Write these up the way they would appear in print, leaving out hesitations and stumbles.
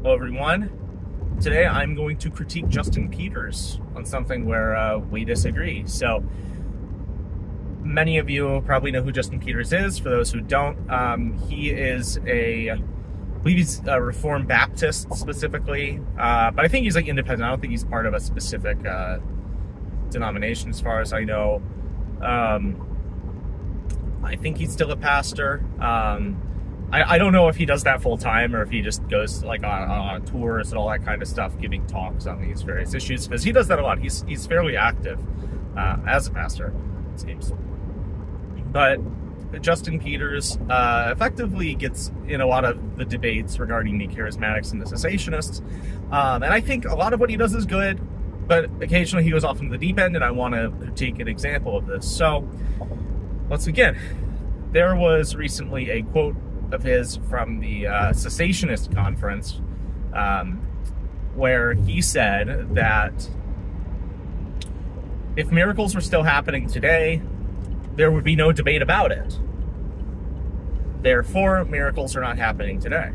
Hello everyone. Today I'm going to critique Justin Peters on something where we disagree. So many of you probably know who Justin Peters is. For those who don't, he is I believe he's a Reformed Baptist specifically, but I think he's like independent. I don't think he's part of a specific denomination as far as I know. I think he's still a pastor. I don't know if he does that full time or if he just goes like on tours and all that kind of stuff, giving talks on these various issues, because he does that a lot. He's fairly active as a pastor, it seems. But Justin Peters effectively gets in a lot of the debates regarding the charismatics and the cessationists, and I think a lot of what he does is good, but occasionally he goes off into the deep end, and I want to take an example of this. So let's begin. There was recently a quote of his from the Cessationist conference, where he said that if miracles were still happening today, there would be no debate about it. Therefore, miracles are not happening today.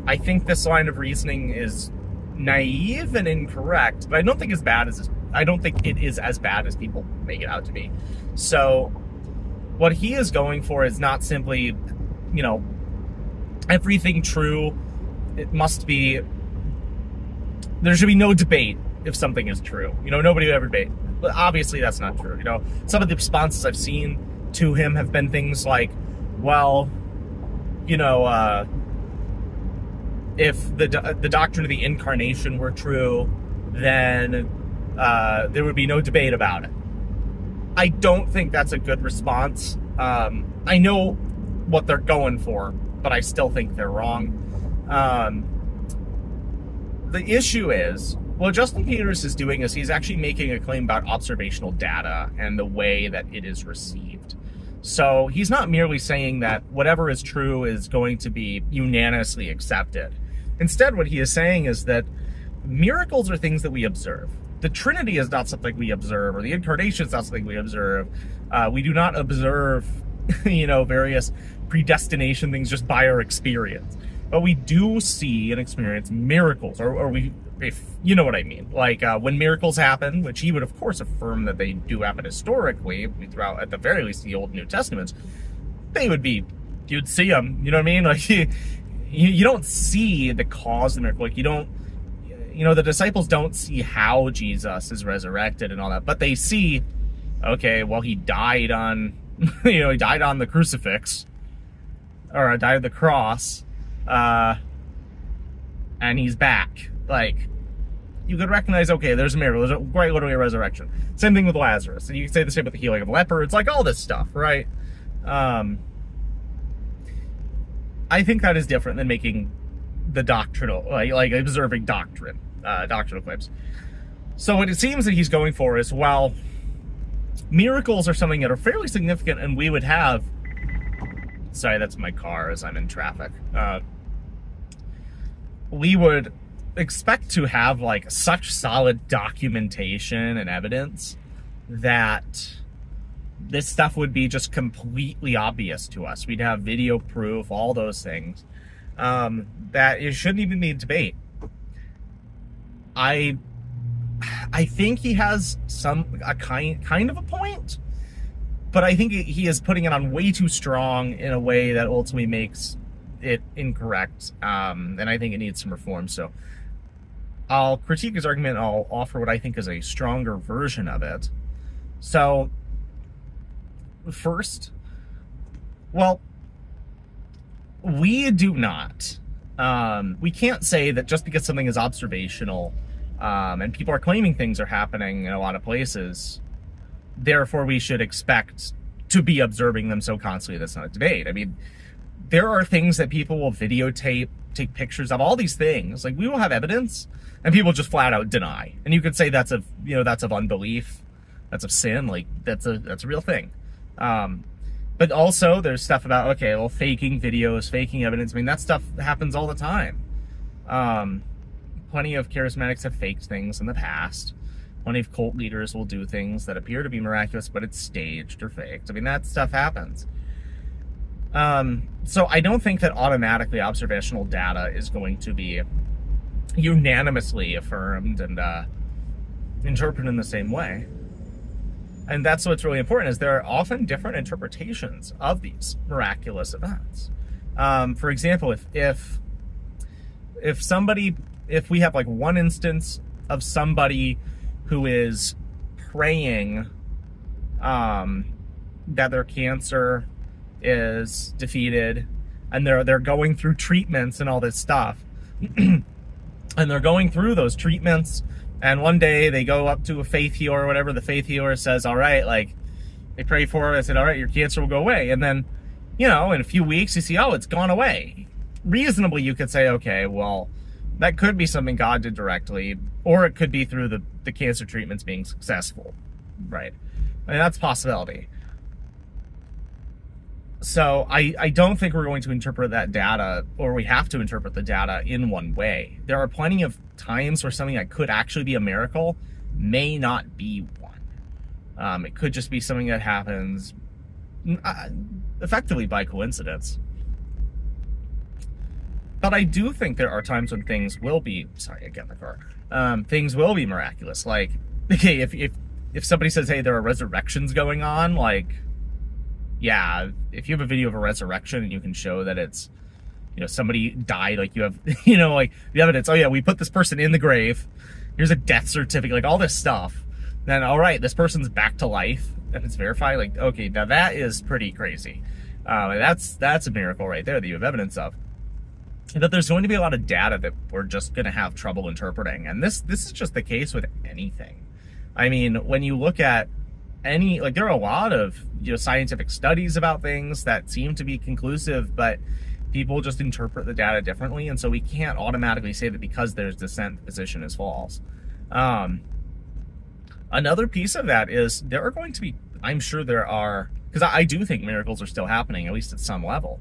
I think this line of reasoning is naive and incorrect, but I don't think it is as bad as people make it out to be. So what he is going for is not simply, you know, everything true. It must be, there should be no debate if something is true. You know, nobody would ever debate. But obviously that's not true. You know, some of the responses I've seen to him have been things like, well, you know, if the doctrine of the incarnation were true, then there would be no debate about it. I don't think that's a good response. I know what they're going for, but I still think they're wrong. The issue is, what Justin Peters is doing is he's actually making a claim about observational data and the way that it is received. So he's not merely saying that whatever is true is going to be unanimously accepted. Instead, what he is saying is that miracles are things that we observe. The Trinity is not something we observe, or the Incarnation is not something we observe. We do not observe, you know, various predestination things just by our experience. But we do see and experience miracles, if you know what I mean. Like when miracles happen, which he would of course affirm that they do happen historically, throughout at the very least the Old and New Testaments, you'd see them, you know what I mean? Like you don't see the cause of the miracle. Like you know, the disciples don't see how Jesus is resurrected and all that, but they see, okay, well, he died on, you know, he died on the crucifix, or died on the cross, and he's back. Like, you could recognize, okay, there's a miracle, there's quite literally a resurrection. Same thing with Lazarus, and you can say the same with the healing of leper. It's like all this stuff, right? I think that is different than making the doctrinal, like observing doctrinal claims. So what it seems that he's going for is, well, miracles are something that are fairly significant, and we would have, sorry, that's my car as I'm in traffic. We would expect to have like such solid documentation and evidence that this stuff would be just completely obvious to us. We'd have video proof, all those things, that it shouldn't even be a debate. I think he has a kind of a point, but I think he is putting it on way too strong in a way that ultimately makes it incorrect, and I think it needs some reform. So I'll critique his argument, and I'll offer what I think is a stronger version of it. So first, well, we do not, we can't say that just because something is observational, and people are claiming things are happening in a lot of places, therefore we should expect to be observing them so constantly that's not a debate. I mean, there are things that people will videotape, take pictures of, all these things. Like, we will have evidence, and people just flat out deny. And you could say that's of, you know, that's of unbelief, that's of sin, like, that's a real thing. But also, there's stuff about, okay, well, faking videos, faking evidence. I mean, that stuff happens all the time. Plenty of charismatics have faked things in the past. Plenty of cult leaders will do things that appear to be miraculous, but it's staged or faked. I mean, that stuff happens. So I don't think that automatically observational data is going to be unanimously affirmed and interpreted in the same way. And that's what's really important, is there are often different interpretations of these miraculous events. For example, if we have like one instance of somebody who is praying that their cancer is defeated, and they're going through treatments and all this stuff, and they're going through those treatments, and one day they go up to a faith healer or whatever, the faith healer says, all right, like, they pray for it, they said, all right, your cancer will go away, and then, you know, in a few weeks you see, oh, it's gone away. Reasonably, you could say, okay, well, that could be something God did directly, or it could be through the cancer treatments being successful, right? I mean, that's a possibility. So I don't think we're going to interpret that data, or we have to interpret the data in one way. There are plenty of times where something that could actually be a miracle may not be one. It could just be something that happens effectively by coincidence. But I do think there are times when things will be, sorry, I get in the car. Things will be miraculous. Like, okay, if somebody says, hey, there are resurrections going on, like, yeah, if you have a video of a resurrection and you can show that it's, you know, somebody died, like you have, you know, like the evidence, oh yeah, we put this person in the grave, here's a death certificate, like all this stuff, then all right, this person's back to life, and it's verified, like, okay, now that is pretty crazy. That's a miracle right there that you have evidence of. But there's going to be a lot of data that we're just going to have trouble interpreting, and this is just the case with anything. I mean, when you look at like, there are a lot of, you know, scientific studies about things that seem to be conclusive, but people just interpret the data differently, and so we can't automatically say that because there's dissent, the position is false. Another piece of that is there are going to be, I'm sure there are, because I do think miracles are still happening, at least at some level.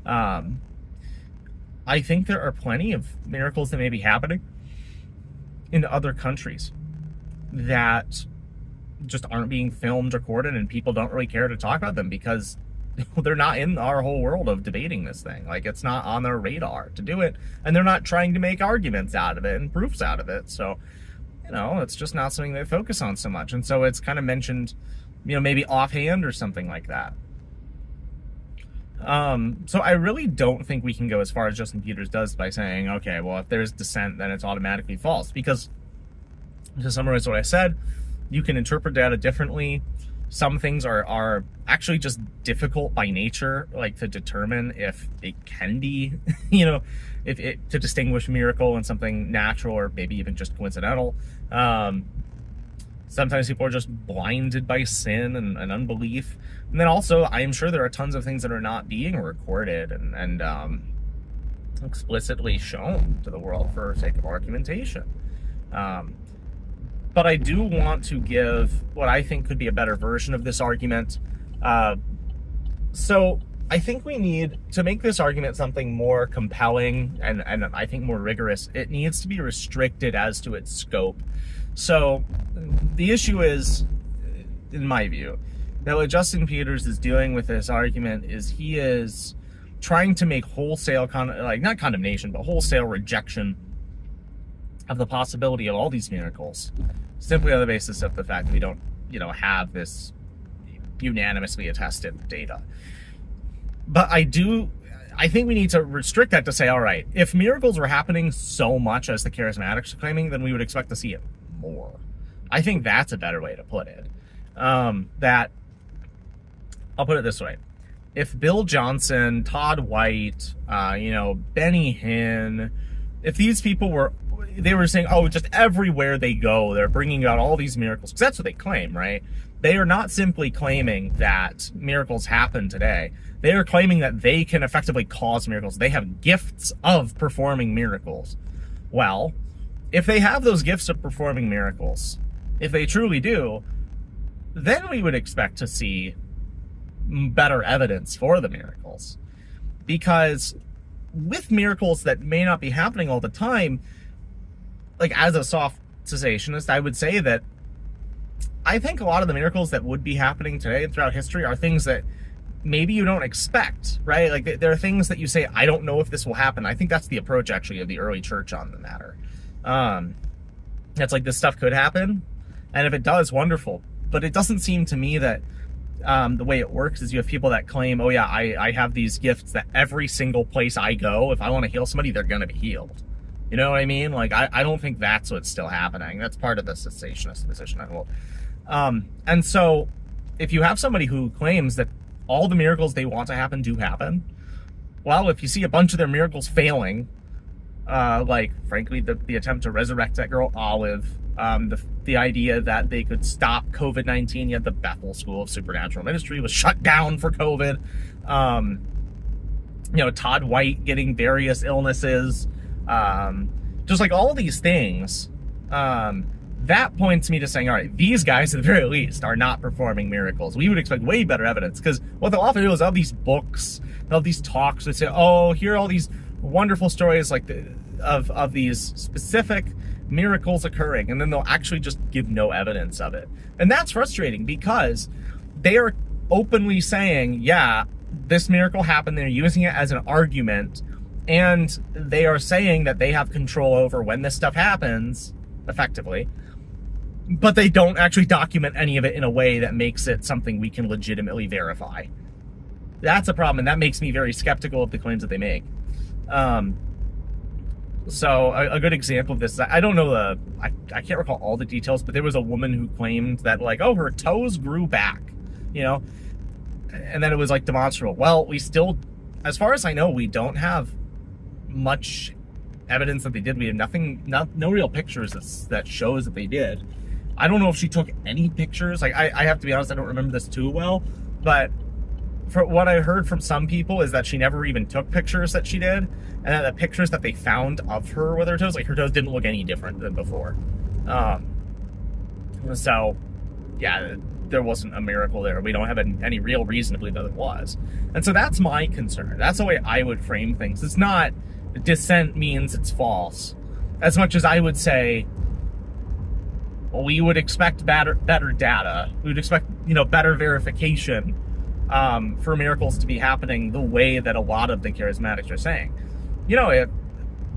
I think there are plenty of miracles that may be happening in other countries that just aren't being filmed, recorded, and people don't really care to talk about them because they're not in our whole world of debating this thing. Like, it's not on their radar to do it, and they're not trying to make arguments out of it and proofs out of it. So, you know, it's just not something they focus on so much. And so it's kind of mentioned, you know, maybe offhand or something like that. So I really don't think we can go as far as Justin Peters does by saying, okay, well, if there's dissent, then it's automatically false. Because, to summarize what I said, you can interpret data differently. Some things are actually just difficult by nature, like to determine if it can be, you know, to distinguish miracle and something natural or maybe even just coincidental. Sometimes people are just blinded by sin and unbelief. And then also, I am sure there are tons of things that are not being recorded and explicitly shown to the world for sake of argumentation. But I do want to give what I think could be a better version of this argument. So I think we need to make this argument something more compelling and I think more rigorous. It needs to be restricted as to its scope. So the issue is, in my view, that what Justin Peters is doing with this argument is he is trying to make wholesale, not condemnation, but wholesale rejection of the possibility of all these miracles, simply on the basis of the fact that we don't, you know, have this unanimously attested data. But I think we need to restrict that to say, all right, if miracles were happening so much as the charismatics are claiming, then we would expect to see it more. I think that's a better way to put it. That, I'll put it this way. If Bill Johnson, Todd White, you know, Benny Hinn, if these people were saying, oh, just everywhere they go, they're bringing out all these miracles, because that's what they claim, right? They are not simply claiming that miracles happen today. They are claiming that they can effectively cause miracles. They have gifts of performing miracles. Well, if they have those gifts of performing miracles, if they truly do, then we would expect to see better evidence for the miracles. Because with miracles that may not be happening all the time, like, as a soft cessationist, I would say that I think a lot of the miracles that would be happening today and throughout history are things that maybe you don't expect, right? Like there are things that you say, I don't know if this will happen. I think that's the approach actually of the early church on the matter. It's like this stuff could happen, and if it does, wonderful. But it doesn't seem to me that the way it works is you have people that claim, oh yeah, I have these gifts that every single place I go, if I want to heal somebody, they're going to be healed. You know what I mean? Like, I don't think that's what's still happening. That's part of the cessationist position I hold. And so if you have somebody who claims that all the miracles they want to happen do happen, well, if you see a bunch of their miracles failing, like, frankly, the attempt to resurrect that girl Olive, the idea that they could stop COVID-19, yet the Bethel School of Supernatural Ministry was shut down for COVID. You know, Todd White getting various illnesses, just like all these things, that points me to saying, all right, these guys at the very least are not performing miracles. We would expect way better evidence, because what they'll often do is they'll have these books, they'll have these talks that say, oh, here are all these wonderful stories like of these specific miracles occurring, and then they'll actually just give no evidence of it. And that's frustrating, because they are openly saying, yeah, this miracle happened. They're using it as an argument, and they are saying that they have control over when this stuff happens, effectively, but they don't actually document any of it in a way that makes it something we can legitimately verify. That's a problem, and that makes me very skeptical of the claims that they make. So a good example of this is, I don't know I can't recall all the details, but there was a woman who claimed that, like, oh, her toes grew back, you know, and then it was like demonstrable. Well, we still, as far as I know, we don't have much evidence that they did. We have no real pictures that shows that they did. I don't know if she took any pictures. Like, I have to be honest, I don't remember this too well, but for what I heard from some people is that she never even took pictures that she did, and that the pictures that they found of her with her toes, like, her toes didn't look any different than before. So, yeah, there wasn't a miracle there. We don't have any real reason to believe that it was. And so that's my concern. That's the way I would frame things. It's not dissent means it's false, as much as I would say, well, we would expect better data. We would expect, you know, better verification for miracles to be happening the way that a lot of the charismatics are saying. You know, if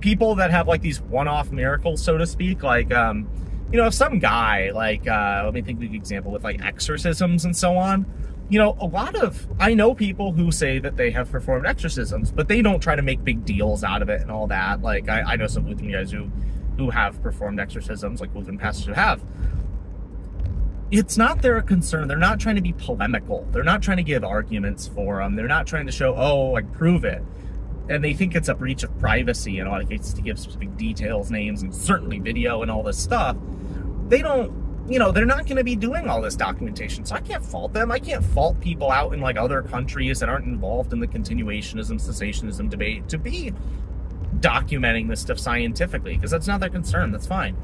people that have like these one-off miracles, so to speak, like, you know, if some guy, like, let me think of an example with like exorcisms and so on, you know, I know people who say that they have performed exorcisms, but they don't try to make big deals out of it and all that. Like, I know some Lutheran guys who have performed exorcisms, like Lutheran pastors who have. It's not their concern. They're not trying to be polemical. They're not trying to give arguments for them. They're not trying to show, oh, like, prove it. And they think it's a breach of privacy in a lot of cases to give specific details, names, and certainly video and all this stuff. They don't, you know, they're not going to be doing all this documentation. So I can't fault them. I can't fault people out in like other countries that aren't involved in the continuationism, cessationism debate to be documenting this stuff scientifically, because that's not their concern. That's fine.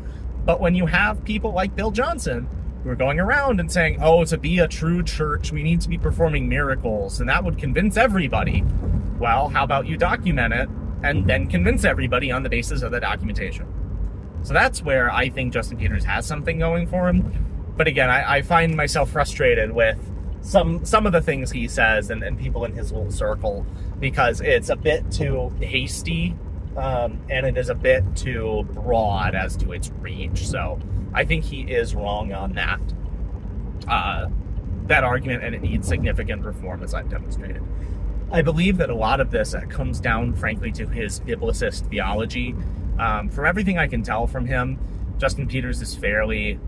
But when you have people like Bill Johnson who are going around and saying, oh, to be a true church, we need to be performing miracles, and that would convince everybody. Well, how about you document it and then convince everybody on the basis of the documentation? So that's where I think Justin Peters has something going for him. But again, I find myself frustrated with some of the things he says and people in his little circle, because it's a bit too hasty, and it is a bit too broad as to its reach. So I think he is wrong on that argument, and it needs significant reform, as I've demonstrated. I believe that a lot of this comes down, frankly, to his biblicist theology. From everything I can tell from him, Justin Peters is fairly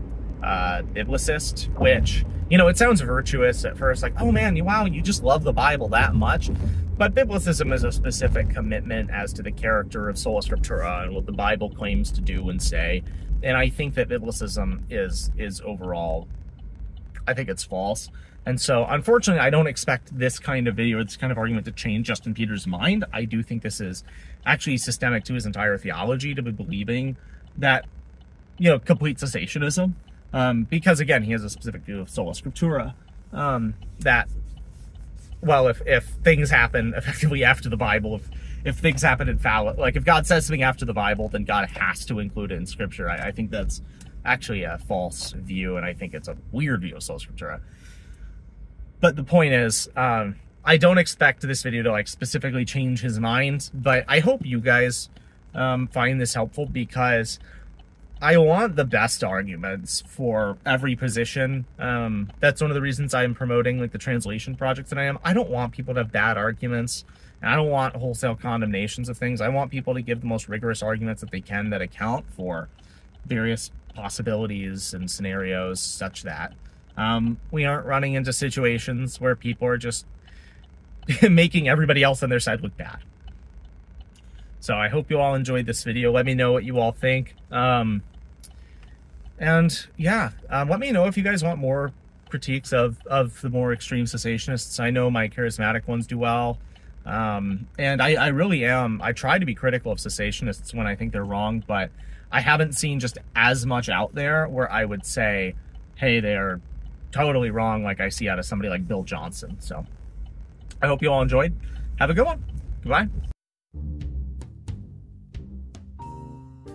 biblicist, which, you know, it sounds virtuous at first, like, oh man, wow, you just love the Bible that much. But biblicism is a specific commitment as to the character of sola scriptura and what the Bible claims to do and say. And I think that biblicism is overall, I think it's false. And so, unfortunately, I don't expect this kind of video, this kind of argument to change Justin Peters' mind. I do think this is actually systemic to his entire theology, to be believing that, you know, complete cessationism. Because, again, he has a specific view of sola scriptura, that, well, if things happen effectively after the Bible, if things happen infallibly, like if God says something after the Bible, then God has to include it in Scripture. I think that's actually a false view, and I think it's a weird view of sola scriptura. But the point is, I don't expect this video to like specifically change his mind, but I hope you guys find this helpful, because I want the best arguments for every position. That's one of the reasons I'm promoting like the translation project that I am. I don't want people to have bad arguments, and I don't want wholesale condemnations of things. I want people to give the most rigorous arguments that they can that account for various possibilities and scenarios, such that we aren't running into situations where people are just making everybody else on their side look bad. So I hope you all enjoyed this video. Let me know what you all think. And yeah, let me know if you guys want more critiques of the more extreme cessationists. I know my charismatic ones do well. And I really am. I try to be critical of cessationists when I think they're wrong, but I haven't seen just as much out there where I would say, hey, they're totally wrong, like I see out of somebody like Bill Johnson. So I hope you all enjoyed. Have a good one. Goodbye.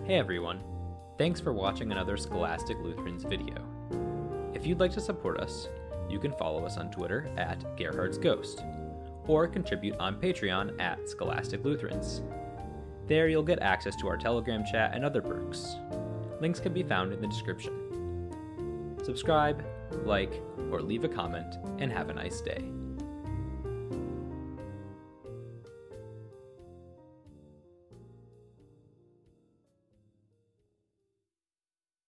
Hey everyone, thanks for watching another Scholastic Lutherans video. If you'd like to support us, you can follow us on Twitter at Gerhard's Ghost, or contribute on Patreon at Scholastic Lutherans. There you'll get access to our Telegram chat and other perks. Links can be found in the description. Subscribe, like, or leave a comment, and have a nice day.